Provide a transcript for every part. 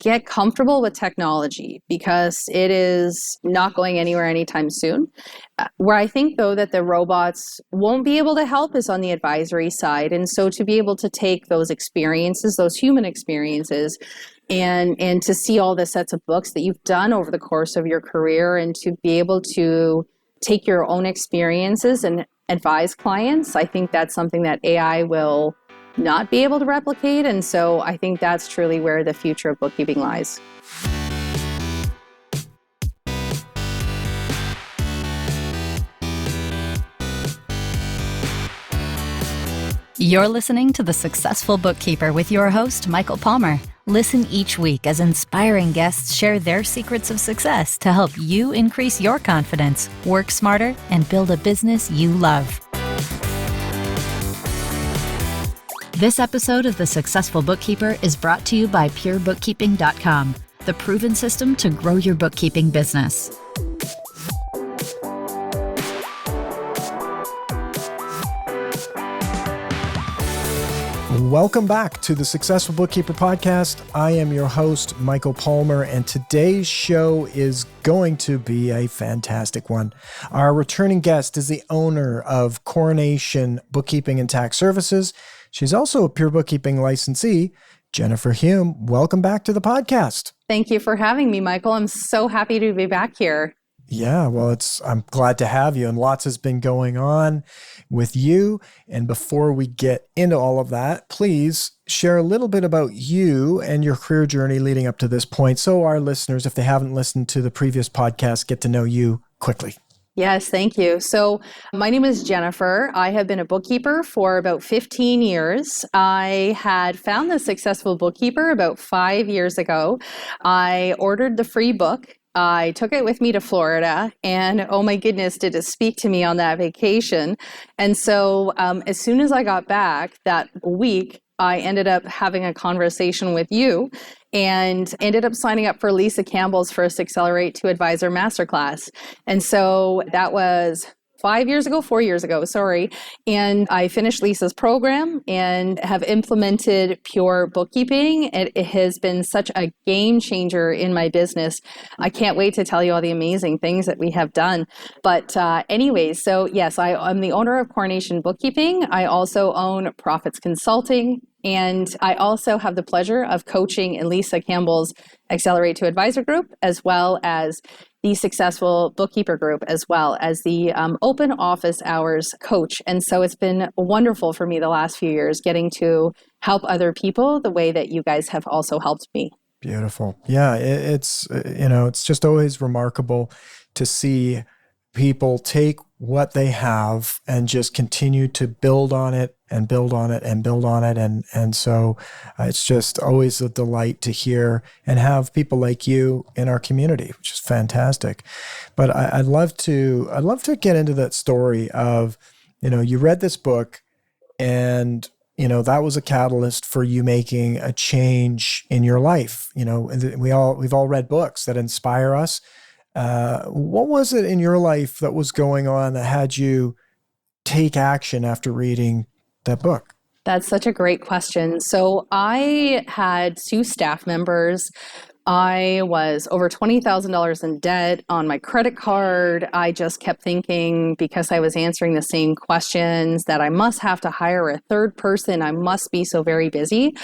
get comfortable with technology because it is not going anywhere anytime soon. Where I think, though, that the robots won't be able to help is on the advisory side. And so to be able to take those experiences, those human experiences, and to see all the sets of books that you've done over the course of your career and to be able to take your own experiences and advise clients, I think that's something that AI will not be able to replicate. And so I think that's truly where the future of bookkeeping lies. You're listening to The Successful Bookkeeper with your host, Michael Palmer. Listen each week as inspiring guests share their secrets of success to help you increase your confidence, work smarter, and build a business you love. This episode of The Successful Bookkeeper is brought to you by PureBookkeeping.com, the proven system to grow your bookkeeping business. Welcome back to the Successful Bookkeeper podcast. I am your host, Michael Palmer, and today's show is going to be a fantastic one. Our returning guest is the owner of Coronation Bookkeeping and Tax Services. She's also a Pure Bookkeeping licensee, Jennifer Hume. Welcome back to the podcast. Thank you for having me, Michael. I'm so happy to be back here. Yeah, well, I'm glad to have you, and lots has been going on with you. And before we get into all of that, please share a little bit about you and your career journey leading up to this point, so our listeners, if they haven't listened to the previous podcast, get to know you quickly. Yes, thank you. So my name is Jennifer. I have been a bookkeeper for about 15 years. I had found the Successful Bookkeeper about 5 years ago. I ordered the free book. I took it with me to Florida, and oh my goodness, did it speak to me on that vacation. And so as soon as I got back that week, I ended up having a conversation with you and ended up signing up for Lisa Campbell's first Accelerate to Advisor Masterclass. And so that was 4 years ago, sorry. And I finished Lisa's program and have implemented Pure Bookkeeping. It has been such a game changer in my business. I can't wait to tell you all the amazing things that we have done. But anyways, so yes, I'm the owner of Coronation Bookkeeping. I also own Profits Consulting. And I also have the pleasure of coaching in Lisa Campbell's Accelerate to Advisor group, as well as the Successful Bookkeeper group, as well as the open office hours coach. And so it's been wonderful for me the last few years getting to help other people the way that you guys have also helped me. Beautiful. Yeah, it's just always remarkable to see people take what they have and just continue to build on it and build on it and build on it. And so it's just always a delight to hear and have people like you in our community, which is fantastic. But I'd love to get into that story of, you read this book and, that was a catalyst for you making a change in your life. We've all read books that inspire us. What was it in your life that was going on that had you take action after reading that book? That's such a great question. So I had 2 staff members. I was over $20,000 in debt on my credit card. I just kept thinking, because I was answering the same questions, that I must have to hire a third person. I must be so very busy.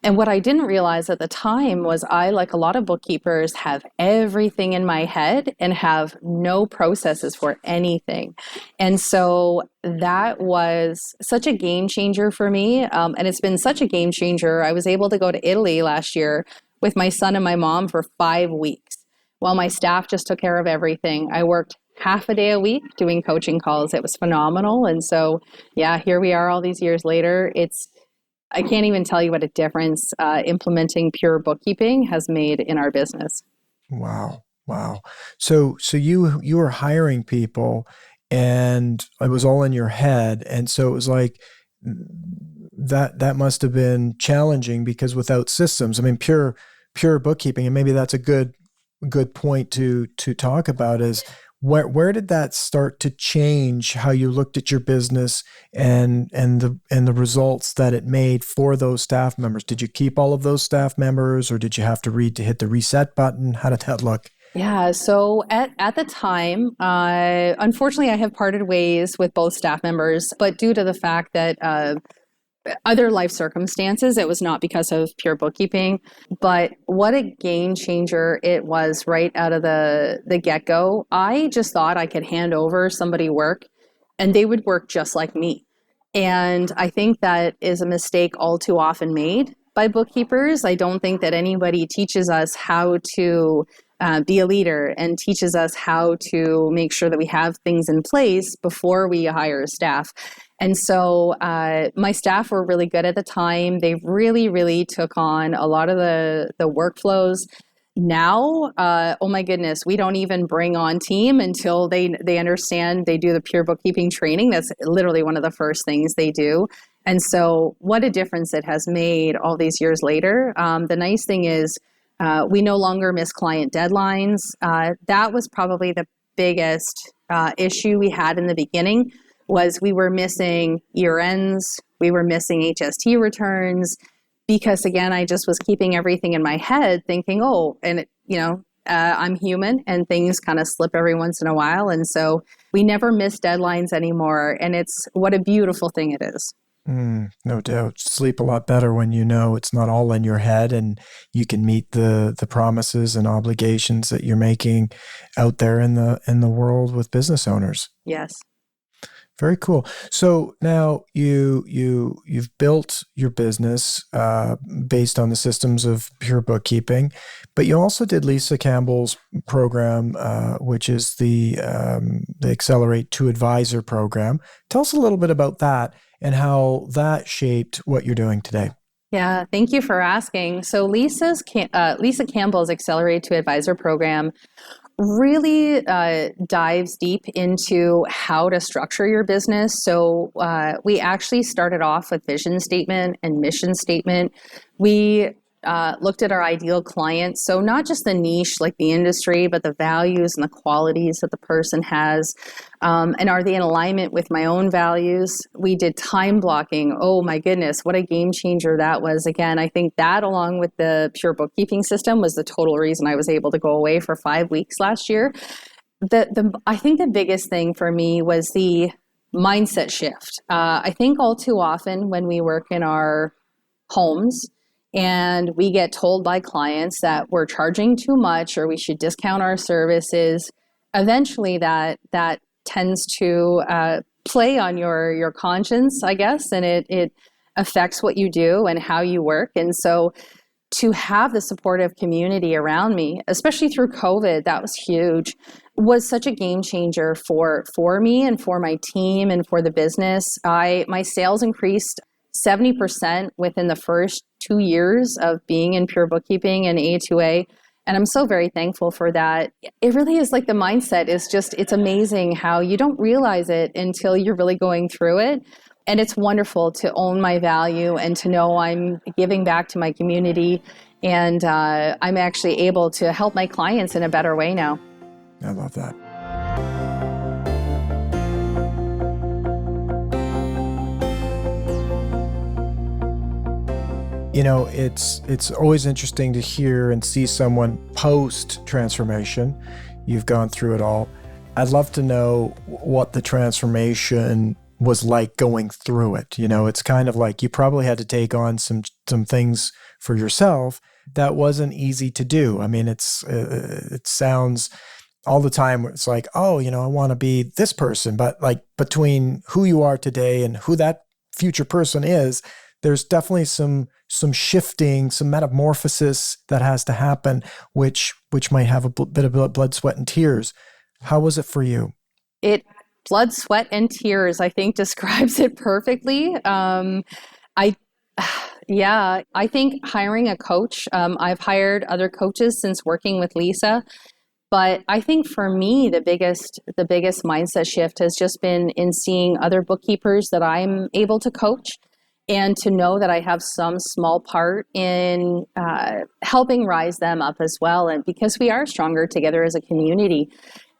And what I didn't realize at the time was I, like a lot of bookkeepers, have everything in my head and have no processes for anything. And so that was such a game changer for me. And it's been such a game changer. I was able to go to Italy last year with my son and my mom for 5 weeks while my staff just took care of everything. I worked half a day a week doing coaching calls. It was phenomenal. And so, yeah, here we are all these years later. I can't even tell you what a difference implementing Pure Bookkeeping has made in our business. Wow. So you were hiring people and it was all in your head. And so it was like, that must have been challenging because without systems, I mean, pure bookkeeping, and maybe that's a good point to talk about, is Where did that start to change how you looked at your business and the results that it made for those staff members? Did you keep all of those staff members, or did you have to hit the reset button? How did that look? Yeah, so at the time, unfortunately, I have parted ways with both staff members, but due to the fact that other life circumstances, it was not because of pure bookkeeping. But what a game changer it was right out of the get-go. I just thought I could hand over somebody work and they would work just like me. And I think that is a mistake all too often made by bookkeepers. I don't think that anybody teaches us how to be a leader and teaches us how to make sure that we have things in place before we hire staff. And so my staff were really good at the time. They really, really took on a lot of the workflows. Now, oh my goodness, we don't even bring on team until they understand. They do the pure bookkeeping training. That's literally one of the first things they do. And so what a difference it has made all these years later. The nice thing is we no longer miss client deadlines. That was probably the biggest issue we had in the beginning, was we were missing year ends, we were missing HST returns, because again, I just was keeping everything in my head thinking, I'm human and things kind of slip every once in a while. And so we never miss deadlines anymore. And it's what a beautiful thing it is. No doubt. Sleep a lot better when you know it's not all in your head and you can meet the promises and obligations that you're making out there in the world with business owners. Yes. Very cool. So now you've built your business based on the systems of pure bookkeeping, but you also did Lisa Campbell's program, which is the Accelerate to Advisor program. Tell us a little bit about that and how that shaped what you're doing today. Yeah, thank you for asking. So Lisa Campbell's Accelerate to Advisor program really dives deep into how to structure your business. So we actually started off with vision statement and mission statement. We looked at our ideal clients. So not just the niche, like the industry, but the values and the qualities that the person has. And are they in alignment with my own values? We did time blocking. Oh my goodness, what a game changer that was. Again, I think that along with the pure bookkeeping system was the total reason I was able to go away for 5 weeks last year. I think the biggest thing for me was the mindset shift. I think all too often when we work in our homes, and we get told by clients that we're charging too much or we should discount our services, eventually that tends to play on your conscience, I guess, and it affects what you do and how you work. And so to have the supportive community around me, especially through COVID, that was huge, was such a game changer for me and for my team and for the business. My sales increased 70% within the first 2 years of being in pure bookkeeping and A2A. And I'm so very thankful for that. It really is like the mindset is just, it's amazing how you don't realize it until you're really going through it. And it's wonderful to own my value and to know I'm giving back to my community. And I'm actually able to help my clients in a better way now. I love that. You know, it's always interesting to hear and see someone post-transformation. You've gone through it all. I'd love to know what the transformation was like going through it. You know, it's kind of like you probably had to take on some things for yourself that wasn't easy to do. I mean, it sounds all the time, it's like, oh, you know, I want to be this person, but like between who you are today and who that future person is, there's definitely some shifting, some metamorphosis that has to happen, which might have a bit of blood, sweat, and tears. How was it for you? Blood, sweat, and tears, I think, describes it perfectly. I think hiring a coach, I've hired other coaches since working with Lisa, but I think for me, the biggest mindset shift has just been in seeing other bookkeepers that I'm able to coach, and to know that I have some small part in helping rise them up as well. And because we are stronger together as a community.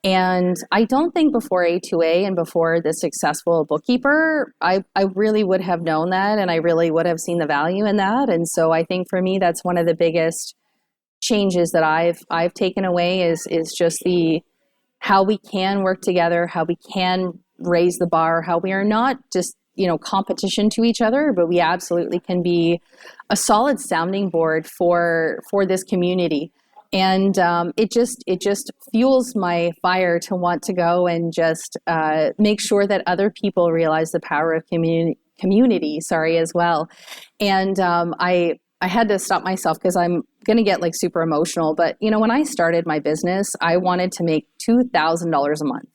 And I don't think before A2A and before the successful bookkeeper, I really would have known that, and I really would have seen the value in that. And so I think for me, that's one of the biggest changes that I've taken away is just the how we can work together, how we can raise the bar, how we are not just, competition to each other, but we absolutely can be a solid sounding board for this community. And it just fuels my fire to want to go and just make sure that other people realize the power of community, as well. And I had to stop myself because I'm going to get like super emotional. But, when I started my business, I wanted to make $2,000 a month.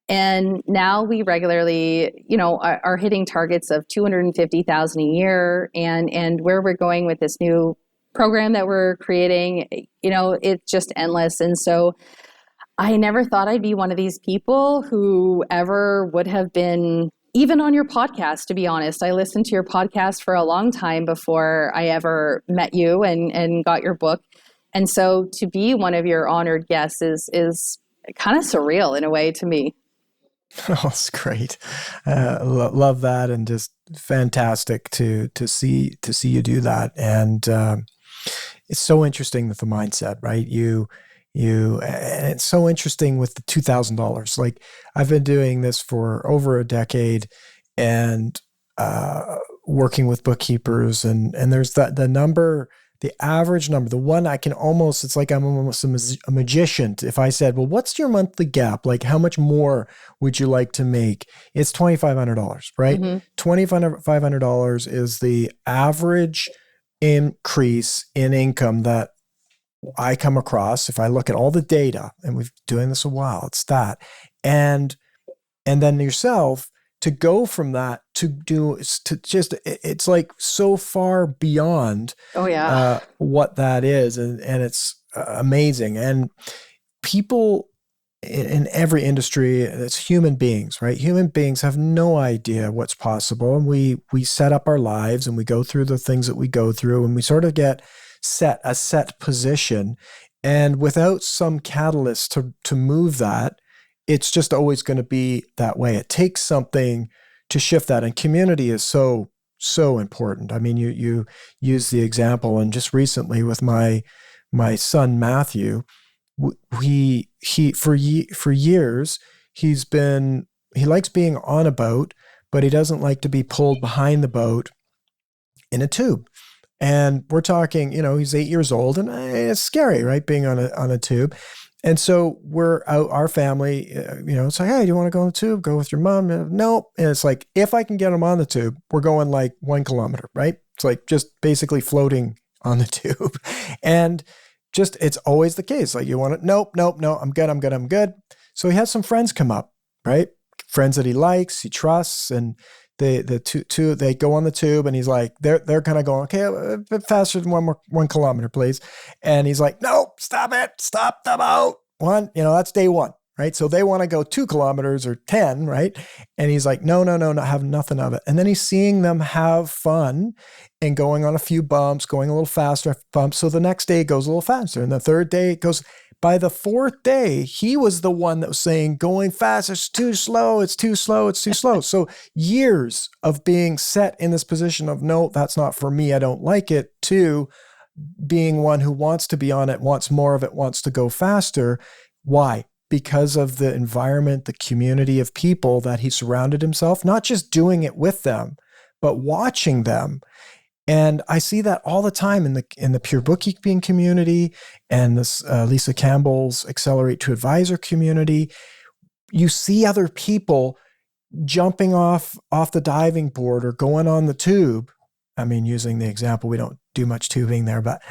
And now we regularly, are hitting targets of $250,000 a year. And where we're going with this new program that we're creating, it's just endless. And so I never thought I'd be one of these people who ever would have been even on your podcast, to be honest. I listened to your podcast for a long time before I ever met you and got your book. And so to be one of your honored guests is kind of surreal in a way to me. Oh, it's great. Love that, and just fantastic to see you do that. And it's so interesting with the mindset, right? And it's so interesting with the $2,000. Like, I've been doing this for over a decade, and working with bookkeepers, and there's the number. The average number, the one I can almost, it's like I'm almost a magician. If I said, well, what's your monthly gap? Like, how much more would you like to make? It's $2,500, right? Mm-hmm. $2,500 is the average increase in income that I come across. If I look at all the data, and we've been doing this a while, it's that. And then yourself, to go from that it's like so far beyond what that is. And it's amazing. And people in every industry, it's human beings, right? Human beings have no idea what's possible. And we set up our lives, and we go through the things that we go through, and we sort of get a set position. And without some catalyst to move that, it's just always going to be that way. It takes something to shift that. And community is so important. I mean, you use the example, and just recently with my son, Matthew, he for years, he likes being on a boat, but he doesn't like to be pulled behind the boat in a tube. And we're talking, he's 8 years old, and it's scary, right? Being on a tube. And so we're out, our family, it's like, hey, do you want to go on the tube? Go with your mom? Nope. And it's like, if I can get him on the tube, we're going like 1 kilometer, right? It's like just basically floating on the tube. And just, it's always the case. Like, you want to, nope, I'm good. So he has some friends come up, right? Friends that he likes, he trusts, and they go on the tube, and he's like, they're kind of going, okay, a bit faster than 1 kilometer, please. And he's like, nope, stop the boat. That's day one, right? So they want to go 2 kilometers or 10, right? And he's like, no, have nothing of it. And then he's seeing them have fun and going on a few bumps, going a little faster bumps. So the next day it goes a little faster. And the third day it goes. By the 4th day, he was the one that was saying, going fast, it's too slow, it's too slow. So years of being set in this position of, no, that's not for me, I don't like it, to being one who wants to be on it, wants more of it, wants to go faster. Why? Because of the environment, the community of people that he surrounded himself, not just doing it with them, but watching them. And I see that all the time in the pure bookkeeping community, and this Lisa Campbell's Accelerate to Advisor community. You see other people jumping off the diving board or going on the tube. I mean, using the example, we don't do much tubing there, but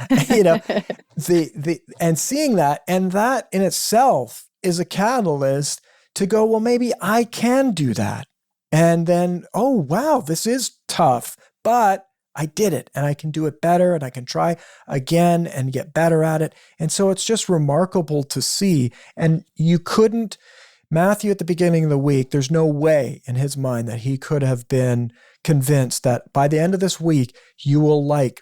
and seeing that, and that in itself is a catalyst to go, well, maybe I can do that. And then, oh wow, this is tough, but I did it, and I can do it better, and I can try again and get better at it. And so it's just remarkable to see. And Matthew at the beginning of the week, there's no way in his mind that he could have been convinced that by the end of this week, you will like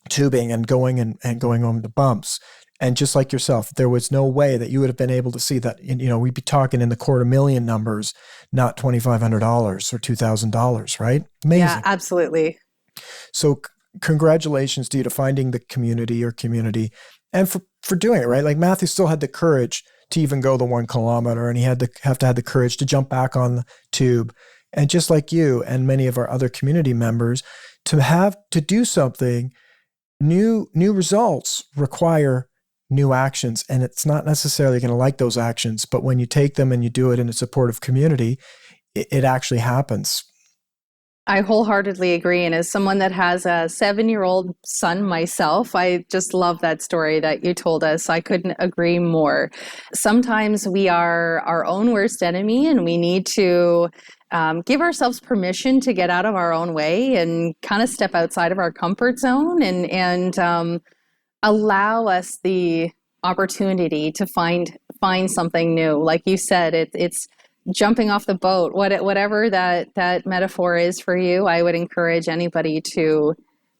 tubing and going on the bumps. And just like yourself, there was no way that you would have been able to see that. We'd be talking in the $250,000 numbers, not $2,500 or $2,000, right? Amazing. Yeah, absolutely. So congratulations to you to finding the community and for doing it, right? Like Matthew still had the courage to even go the 1 kilometer, and he had to have the courage to jump back on the tube. And just like you and many of our other community members, to do something, new results require new actions. And it's not necessarily going to like those actions, but when you take them and you do it in a supportive community, it actually happens. I wholeheartedly agree. And as someone that has a 7-year-old son myself, I just love that story that you told us. I couldn't agree more. Sometimes we are our own worst enemy, and we need to give ourselves permission to get out of our own way and kind of step outside of our comfort zone and allow us the opportunity to find something new. Like you said, it's jumping off the boat, whatever that metaphor is for you. I would encourage anybody to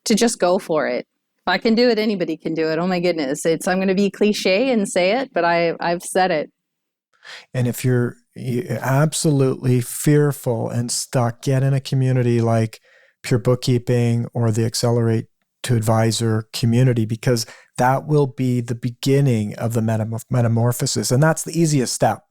just go for it. If I can do it, anybody can do it. Oh my goodness. I'm going to be cliche and say it, but I've said it. And if you're absolutely fearful and stuck, get in a community like Pure Bookkeeping or the Accelerate to Advisor community, because that will be the beginning of the metamorphosis. And that's the easiest step,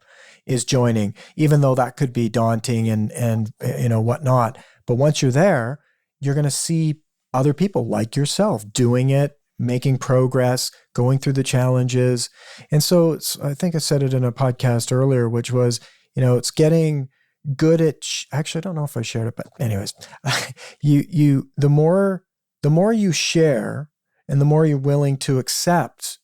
is joining, even though that could be daunting and whatnot. But once you're there, you're going to see other people like yourself doing it, making progress, going through the challenges. And so I think I said it in a podcast earlier, which was, it's getting good at, actually, I don't know if I shared it, but anyways, the more you share and the more you're willing to accept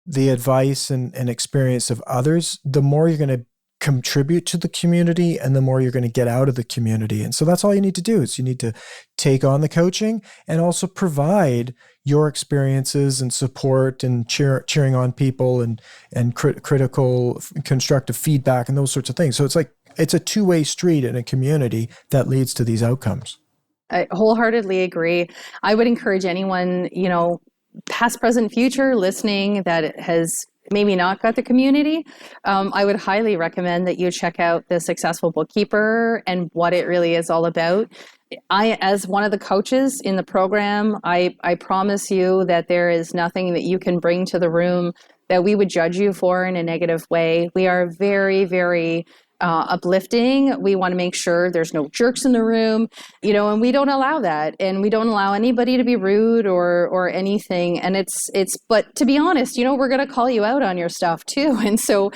the advice and experience of others, the more you're going to contribute to the community and the more you're going to get out of the community. And so that's all you need to do, is you need to take on the coaching and also provide your experiences and support and cheering on people and critical constructive feedback and those sorts of things. So it's a two-way street in a community that leads to these outcomes. I wholeheartedly agree. I would encourage anyone, past, present, future, listening that has maybe not got the community. I would highly recommend that you check out The Successful Bookkeeper and what it really is all about. As one of the coaches in the program, I promise you that there is nothing that you can bring to the room that we would judge you for in a negative way. We are very, very uplifting. We want to make sure there's no jerks in the room, and we don't allow that. And we don't allow anybody to be rude or anything. And but to be honest, we're going to call you out on your stuff too. And so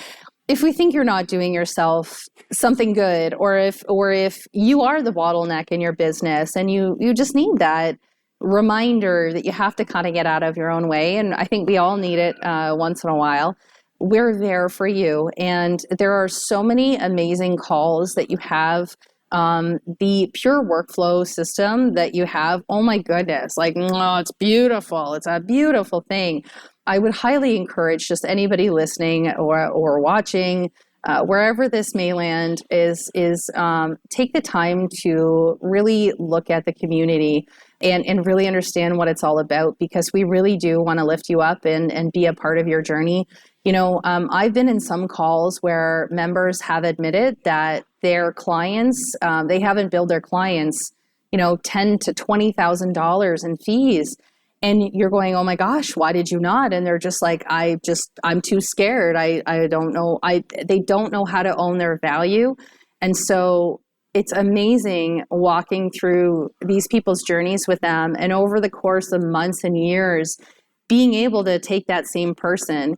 if we think you're not doing yourself something good, or if you are the bottleneck in your business and you just need that reminder that you have to kind of get out of your own way. And I think we all need it once in a while. We're there for you. And there are so many amazing calls that you have. The Pure workflow system that you have, oh my goodness, it's beautiful. It's a beautiful thing. I would highly encourage just anybody listening or watching, wherever this may land, is take the time to really look at the community and really understand what it's all about, because we really do want to lift you up and be a part of your journey. I've been in some calls where members have admitted that their clients, they haven't billed their clients, $10,000 to $20,000 in fees. And you're going, oh my gosh, why did you not? And they're just like, I'm too scared. I don't know. They don't know how to own their value. And so it's amazing walking through these people's journeys with them. And over the course of months and years, being able to take that same person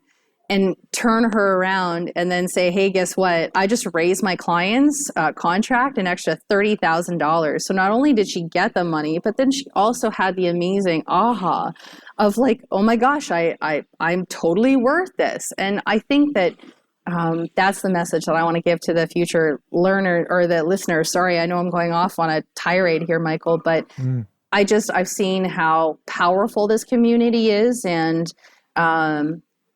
and turn her around and then say, hey, guess what? I just raised my client's contract an extra $30,000. So not only did she get the money, but then she also had the amazing aha of oh my gosh, I'm totally worth this. And I think that that's the message that I want to give to the future learner or the listener. Sorry, I know I'm going off on a tirade here, Michael, but I've seen how powerful this community is. And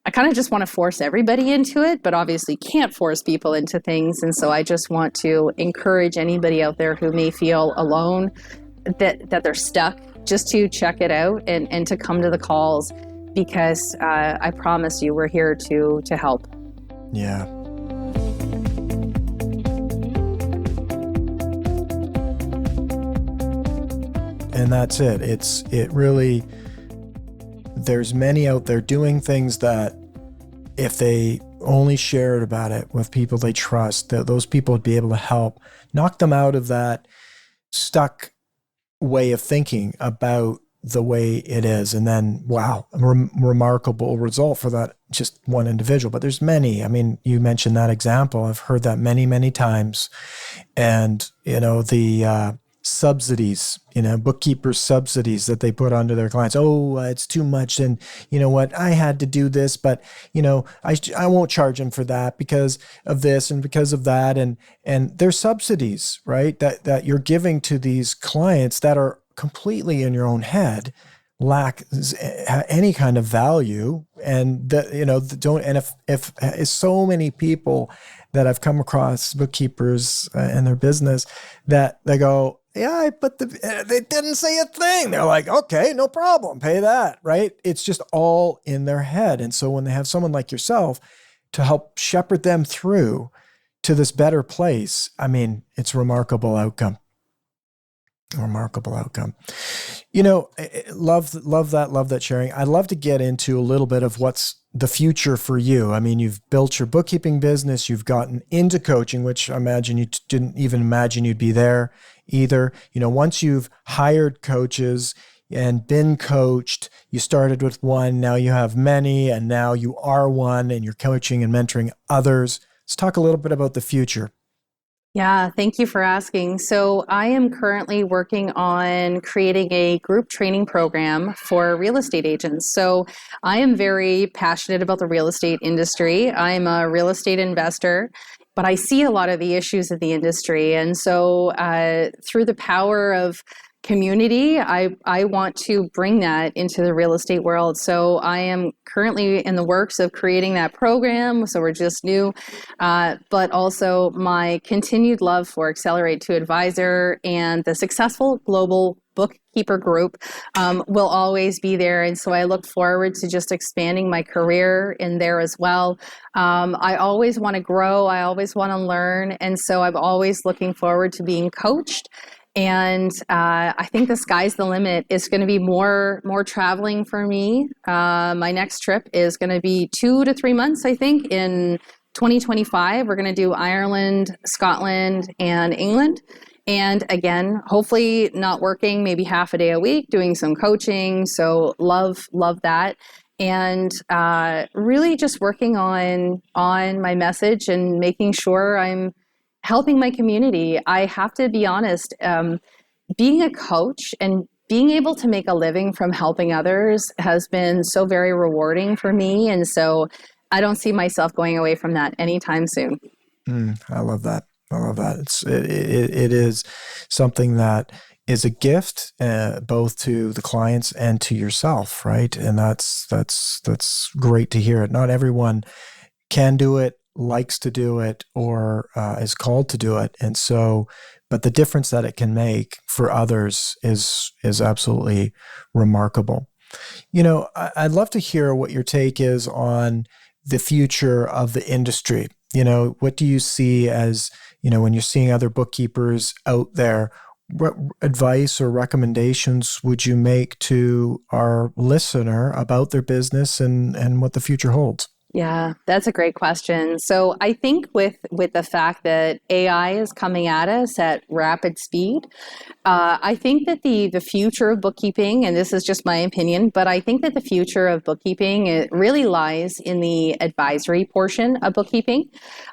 I kind of just want to force everybody into it, but obviously can't force people into things. And so I just want to encourage anybody out there who may feel alone, that they're stuck, just to check it out and to come to the calls, because I promise you, we're here to help. Yeah. And that's it. It really, there's many out there doing things that if they only shared about it with people they trust, that those people would be able to help knock them out of that stuck way of thinking about the way it is. And then, wow, remarkable result for that just one individual. But there's many. I mean, you mentioned that example. I've heard that many, many times. And, the subsidies, bookkeepers' subsidies that they put onto their clients. Oh, it's too much. And you know what? I had to do this, but I won't charge them for that because of this and because of that. And there's subsidies, right? That you're giving to these clients that are completely in your own head, lack any kind of value. And don't, and if so many people that I've come across, bookkeepers in their business, that they go, yeah, but they didn't say a thing. They're like, okay, no problem, pay that, right? It's just all in their head. And so when they have someone like yourself to help shepherd them through to this better place, I mean, it's a remarkable outcome. Remarkable outcome. Love that sharing. I'd love to get into a little bit of what's the future for you. I mean, you've built your bookkeeping business, you've gotten into coaching, which I imagine you didn't even imagine you'd be there either. Once you've hired coaches and been coached, you started with one, now you have many, and now you are one, and you're coaching and mentoring others. Let's talk a little bit about the future. Yeah, thank you for asking. So I am currently working on creating a group training program for real estate agents. So I am very passionate about the real estate industry. I'm a real estate investor, but I see a lot of the issues of the industry. And so through the power of community, I want to bring that into the real estate world. So I am currently in the works of creating that program. So we're just new, but also my continued love for Accelerate to Advisor and the successful global bookkeeper group will always be there. And so I look forward to just expanding my career in there as well. I always want to grow. I always want to learn. And so I'm always looking forward to being coached. And I think the sky's the limit. It's going to be more traveling for me. My next trip is going to be 2 to 3 months, I think, in 2025. We're going to do Ireland, Scotland, and England. And again, hopefully not working, maybe half a day a week, doing some coaching. So love that. And really just working on my message and making sure I'm helping my community. I have to be honest, being a coach and being able to make a living from helping others has been so very rewarding for me. And so I don't see myself going away from that anytime soon. I love that. It is something that is a gift, both to the clients and to yourself, right? And that's great to hear it. Not everyone can do it, likes to do it, or is called to do it. And so, but the difference that it can make for others is absolutely remarkable. I'd love to hear what your take is on the future of the industry. What do you see as, when you're seeing other bookkeepers out there, what advice or recommendations would you make to our listener about their business and what the future holds? Yeah, that's a great question. So I think with the fact that AI is coming at us at rapid speed, I think that the future of bookkeeping, and this is just my opinion, but I think that the future of bookkeeping, it really lies in the advisory portion of bookkeeping.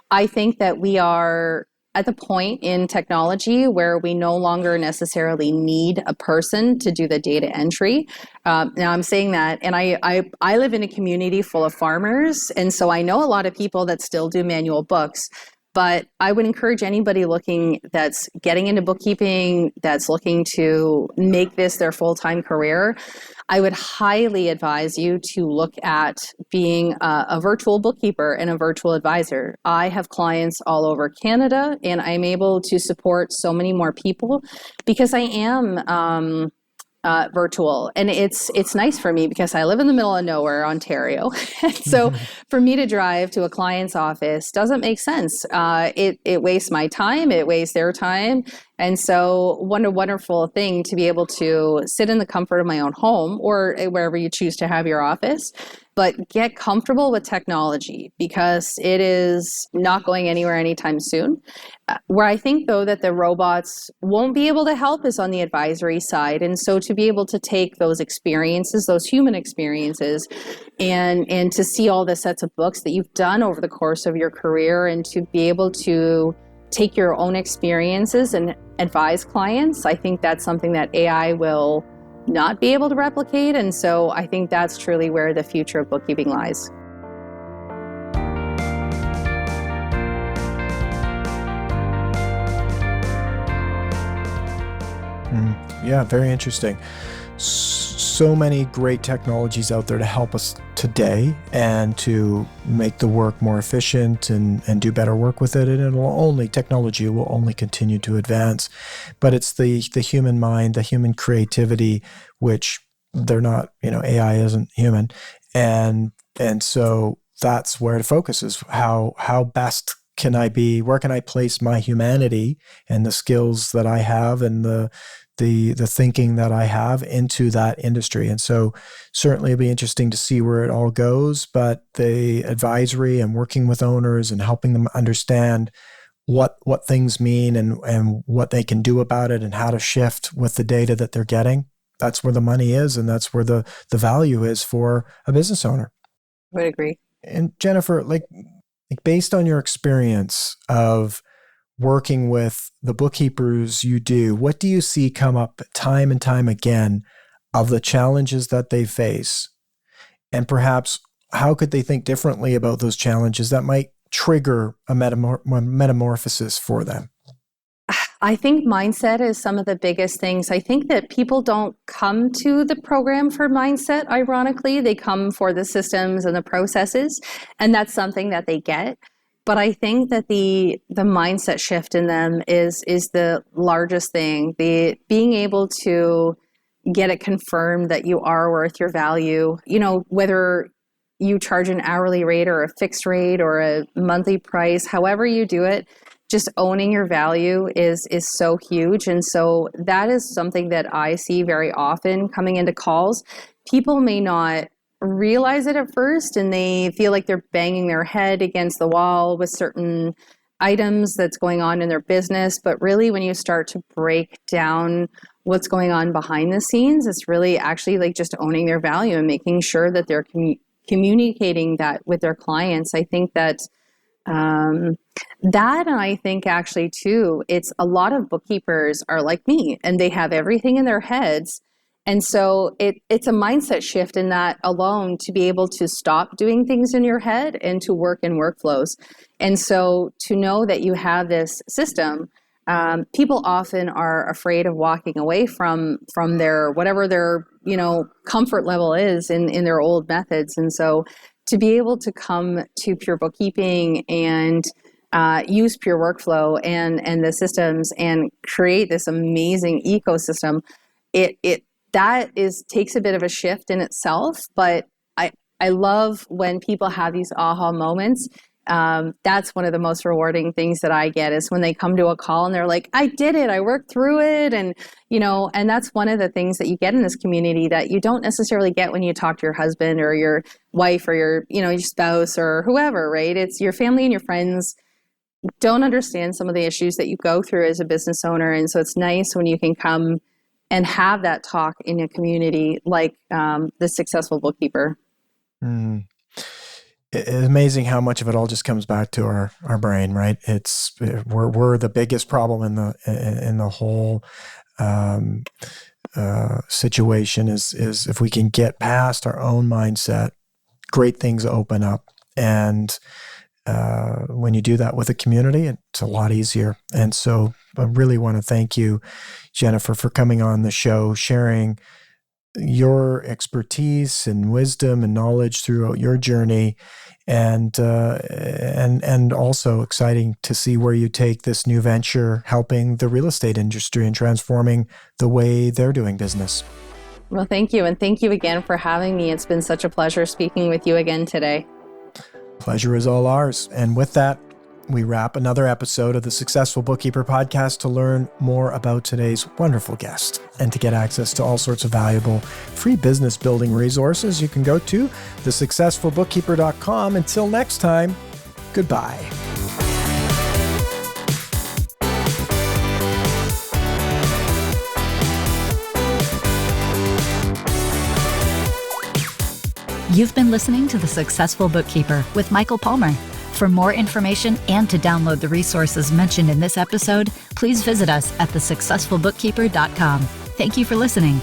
I think that we are at the point in technology where we no longer necessarily need a person to do the data entry. Now I'm saying that, and I live in a community full of farmers, and so I know a lot of people that still do manual books. But I would encourage anybody that's getting into bookkeeping, that's looking to make this their full-time career, I would highly advise you to look at being a virtual bookkeeper and a virtual advisor. I have clients all over Canada, and I'm able to support so many more people because I am virtual. And it's nice for me because I live in the middle of nowhere, Ontario. And so for me to drive to a client's office doesn't make sense. It wastes my time, it wastes their time. And so what a wonderful thing to be able to sit in the comfort of my own home or wherever you choose to have your office, but get comfortable with technology because it is not going anywhere anytime soon. Where I think, though, that the robots won't be able to help is on the advisory side. And so to be able to take those experiences, those human experiences, and to see all the sets of books that you've done over the course of your career and to be able to take your own experiences and advise clients, I think that's something that AI will not be able to replicate. And so I think that's truly where the future of bookkeeping lies. Yeah, very interesting. So many great technologies out there to help us today and to make the work more efficient and do better work with it. And technology will only continue to advance. But it's the human mind, the human creativity, which they're not, AI isn't human. And so that's where the focus is. How best can I be? Where can I place my humanity and the skills that I have and the thinking that I have into that industry? And so certainly it'll be interesting to see where it all goes, but the advisory and working with owners and helping them understand what things mean and what they can do about it and how to shift with the data that they're getting, that's where the money is, and that's where the value is for a business owner. I would agree. And Jennifer, like based on your experience of working with the bookkeepers you do, what do you see come up time and time again of the challenges that they face? And perhaps how could they think differently about those challenges that might trigger a metamorphosis for them? I think mindset is some of the biggest things. I think that people don't come to the program for mindset, ironically. They come for the systems and the processes, and that's something that they get. But I think that the mindset shift in them is the largest thing. Being able to get it confirmed that you are worth your value, whether you charge an hourly rate or a fixed rate or a monthly price, however you do it, just owning your value is so huge. And so that is something that I see very often coming into calls. People may not realize it at first and they feel like they're banging their head against the wall with certain items that's going on in their business. But really, when you start to break down what's going on behind the scenes, it's really actually like just owning their value and making sure that they're communicating that with their clients. I think that and I think actually too, it's a lot of bookkeepers are like me and they have everything in their heads. And so it's a mindset shift in that alone to be able to stop doing things in your head and to work in workflows. And so to know that you have this system, people often are afraid of walking away from their, whatever their, comfort level is in their old methods. And so to be able to come to Pure Bookkeeping and use Pure Workflow and the systems and create this amazing ecosystem, takes a bit of a shift in itself. But I love when people have these aha moments. That's one of the most rewarding things that I get is when they come to a call and they're like, I did it, I worked through it. And, and that's one of the things that you get in this community that you don't necessarily get when you talk to your husband or your wife or your spouse or whoever, right? It's your family and your friends don't understand some of the issues that you go through as a business owner. And so it's nice when you can come and have that talk in a community like the Successful Bookkeeper. Mm. It's amazing how much of it all just comes back to our brain, right? We're the biggest problem in the whole situation is if we can get past our own mindset, great things open up. And when you do that with a community, it's a lot easier. And so I really want to thank you, Jennifer, for coming on the show, sharing your expertise and wisdom and knowledge throughout your journey, and also exciting to see where you take this new venture, helping the real estate industry and transforming the way they're doing business. Well, thank you. And thank you again for having me. It's been such a pleasure speaking with you again today. Pleasure is all ours. And with that, we wrap another episode of the Successful Bookkeeper podcast. To learn more about today's wonderful guest and to get access to all sorts of valuable free business building resources, you can go to thesuccessfulbookkeeper.com. Until next time, goodbye. You've been listening to The Successful Bookkeeper with Michael Palmer. For more information and to download the resources mentioned in this episode, please visit us at thesuccessfulbookkeeper.com. Thank you for listening.